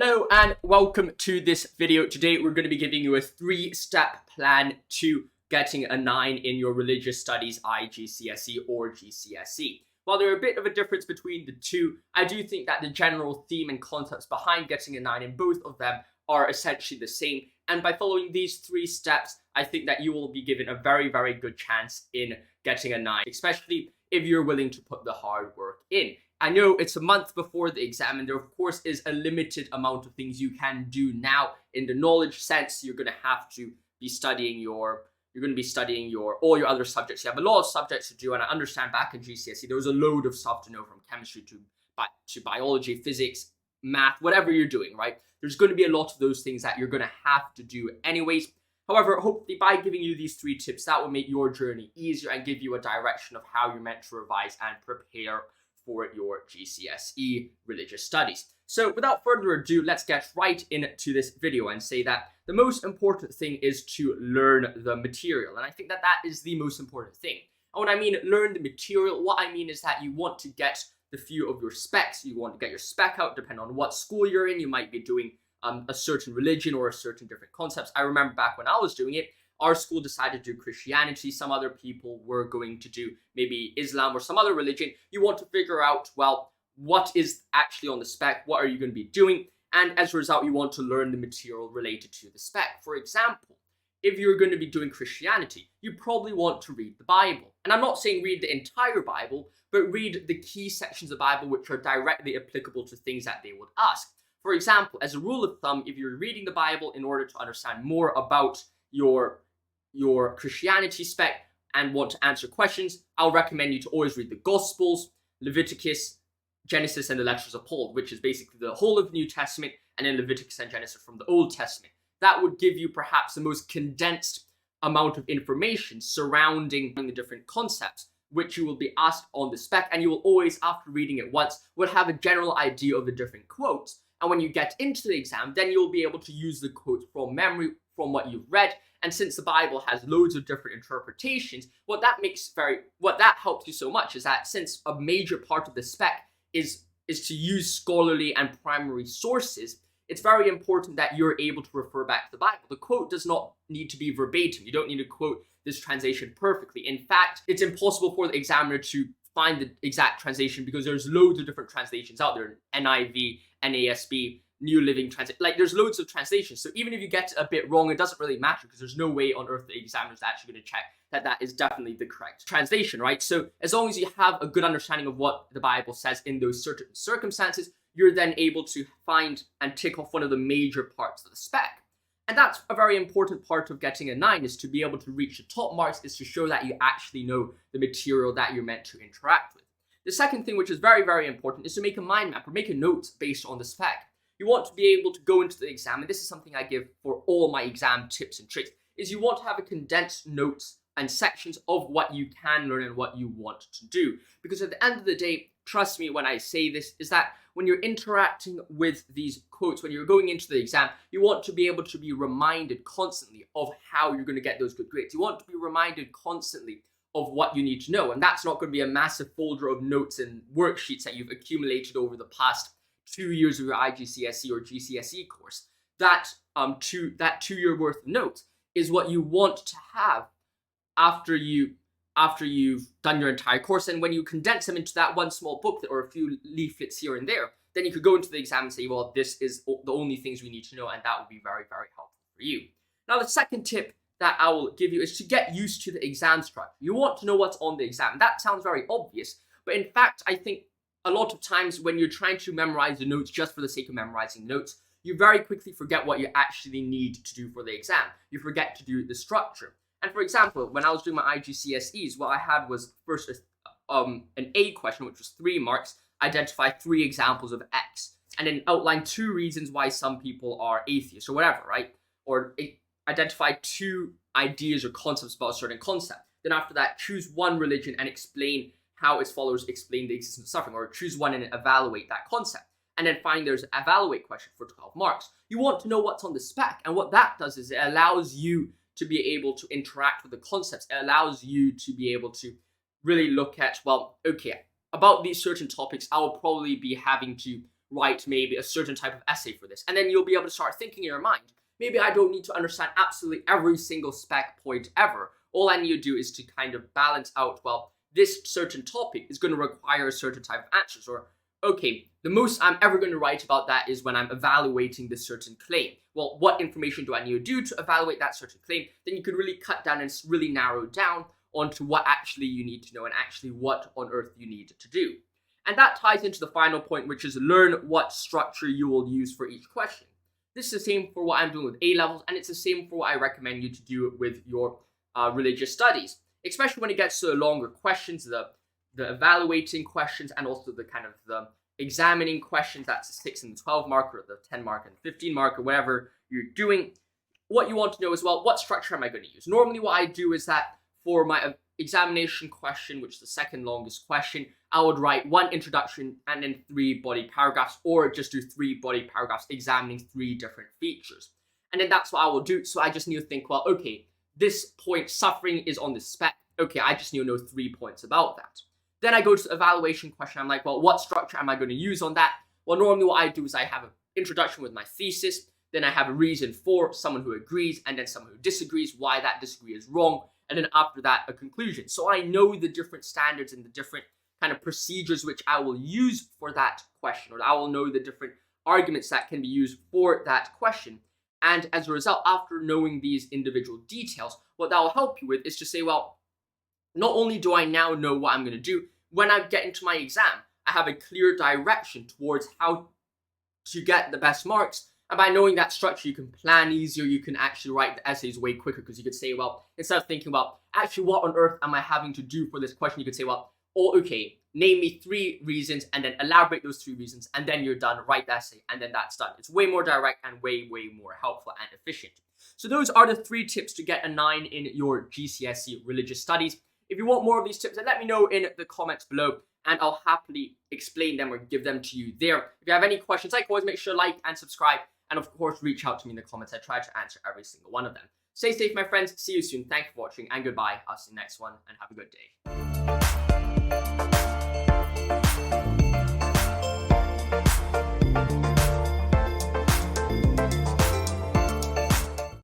Hello and welcome to this video. Today we're going to be giving you a 3-step plan to getting a 9 in your religious studies IGCSE or GCSE. While there are a bit of a difference between the two, I do think that the general theme and concepts behind getting a 9 in both of them are essentially the same. And by following these 3 steps, I think that you will be given a very, very good chance in getting a 9, especially if you're willing to put the hard work in. I know it's a month before the exam, and there of course is a limited amount of things you can do now. In the knowledge sense, you're going to have to be studying all your other subjects. You have a lot of subjects to do, and I understand back in GCSE there was a load of stuff to know, from chemistry to biology, physics, math, whatever you're doing, right? There's going to be a lot of those things that you're going to have to do anyways. However, hopefully by giving you these 3 tips, that will make your journey easier and give you a direction of how you're meant to revise and prepare for your GCSE religious studies. So without further ado, let's get right into this video and say that the most important thing is to learn the material. And I think that that is the most important thing. And when I mean learn the material, what I mean is that you want to get the few of your specs. You want to get your spec out, depending on what school you're in. You might be doing a certain religion or a certain different concepts. I remember back when I was doing it, our school decided to do Christianity. Some other people were going to do maybe Islam or some other religion. You want to figure out, well, what is actually on the spec? What are you going to be doing? And as a result, you want to learn the material related to the spec. For example, if you're going to be doing Christianity, you probably want to read the Bible. And I'm not saying read the entire Bible, but read the key sections of the Bible which are directly applicable to things that they would ask. For example, as a rule of thumb, if you're reading the Bible in order to understand more about your Christianity spec and want to answer questions, I'll recommend you to always read the Gospels, Leviticus, Genesis, and the letters of Paul, which is basically the whole of the New Testament, and then Leviticus and Genesis from the Old Testament. That would give you perhaps the most condensed amount of information surrounding the different concepts, which you will be asked on the spec, and you will always, after reading it once, will have a general idea of the different quotes. And when you get into the exam, then you'll be able to use the quotes from memory from what you've read. And since the Bible has loads of different interpretations, what that helps you so much is that since a major part of the spec is to use scholarly and primary sources, it's very important that you're able to refer back to the Bible. The quote does not need to be verbatim. You don't need to quote this translation perfectly. In fact, it's impossible for the examiner to find the exact translation because there's loads of different translations out there. NIV, NASB, New Living Translation. Like, there's loads of translations. So even if you get a bit wrong, it doesn't really matter because there's no way on earth the examiner is actually going to check that that is definitely the correct translation, right? So as long as you have a good understanding of what the Bible says in those certain circumstances, you're then able to find and tick off one of the major parts of the spec. And that's a very important part of getting a 9, is to be able to reach the top marks, is to show that you actually know the material that you're meant to interact with. The second thing, which is very, very important, is to make a mind map or make a note based on the spec. You want to be able to go into the exam, and this is something I give for all my exam tips and tricks, is you want to have a condensed notes and sections of what you can learn and what you want to do. Because at the end of the day, trust me when I say this, is that when you're interacting with these quotes, when you're going into the exam, you want to be able to be reminded constantly of how you're going to get those good grades. You want to be reminded constantly of what you need to know. And that's not going to be a massive folder of notes and worksheets that you've accumulated over the past 2 years of your IGCSE or GCSE course. That 2 year worth of notes is what you want to have after you've done your entire course. And when you condense them into that one small booklet or a few leaflets here and there, then you could go into the exam and say, well, this is the only things we need to know, and that will be very, very helpful for you. Now, the second tip that I will give you is to get used to the exam structure. You want to know what's on the exam. That sounds very obvious, but in fact, I think a lot of times when you're trying to memorize the notes just for the sake of memorizing notes, you very quickly forget what you actually need to do for the exam. You forget to do the structure. And for example, when I was doing my IGCSEs, what I had was first an A question, which was 3 marks, identify 3 examples of X, and then outline 2 reasons why some people are atheists or whatever, right? Or identify 2 ideas or concepts about a certain concept. Then after that, choose 1 religion and explain how its followers explain the existence of suffering, or choose 1 and evaluate that concept. And then find there's an evaluate question for 12 marks. You want to know what's on the spec, and what that does is it allows you to be able to interact with the concepts. It allows you to be able to really look at, well, okay, about these certain topics, I will probably be having to write maybe a certain type of essay for this. And then you'll be able to start thinking in your mind, maybe I don't need to understand absolutely every single spec point ever. All I need to do is to kind of balance out, well, this certain topic is going to require a certain type of answers. Or, okay, the most I'm ever going to write about that is when I'm evaluating this certain claim. Well, what information do I need to do to evaluate that certain claim? Then you could really cut down and really narrow down onto what actually you need to know and actually what on earth you need to do. And that ties into the final point, which is learn what structure you will use for each question. This is the same for what I'm doing with A-levels, and it's the same for what I recommend you to do with your religious studies, especially when it gets to the longer questions, the evaluating questions, and also the kind of the examining questions. That's the 6 and the 12 mark, or the 10 mark and 15 mark, or whatever you're doing. What you want to know is, well, what structure am I going to use? Normally what I do is that for my examination question, which is the second longest question, I would write 1 introduction and then 3 body paragraphs, or just do 3 body paragraphs examining 3 different features. And then that's what I will do. So I just need to think, well, okay, this point, suffering, is on the spec. Okay, I just need to know 3 points about that. Then I go to the evaluation question. I'm like, well, what structure am I going to use on that? Well, normally what I do is I have an introduction with my thesis, then I have a reason for, someone who agrees, and then someone who disagrees, why that disagree is wrong, and then after that, a conclusion. So I know the different standards and the different kind of procedures which I will use for that question, or I will know the different arguments that can be used for that question. And as a result, after knowing these individual details, what that will help you with is to say, well, not only do I now know what I'm going to do, when I get into my exam, I have a clear direction towards how to get the best marks. And by knowing that structure, you can plan easier, you can actually write the essays way quicker, because you could say, well, instead of thinking, well, actually, what on earth am I having to do for this question? You could say, well, oh, okay, name me 3 reasons, and then elaborate those 3 reasons, and then you're done, write the essay, and then that's done. It's way more direct and way more helpful and efficient. So those are the 3 tips to get a 9 in your GCSE religious studies. If you want more of these tips, then let me know in the comments below, and I'll happily explain them or give them to you there. If you have any questions, like always, make sure to like and subscribe, and of course, reach out to me in the comments. I try to answer every single one of them. Stay safe, my friends. See you soon. Thank you for watching, and goodbye. I'll see you next one, and have a good day.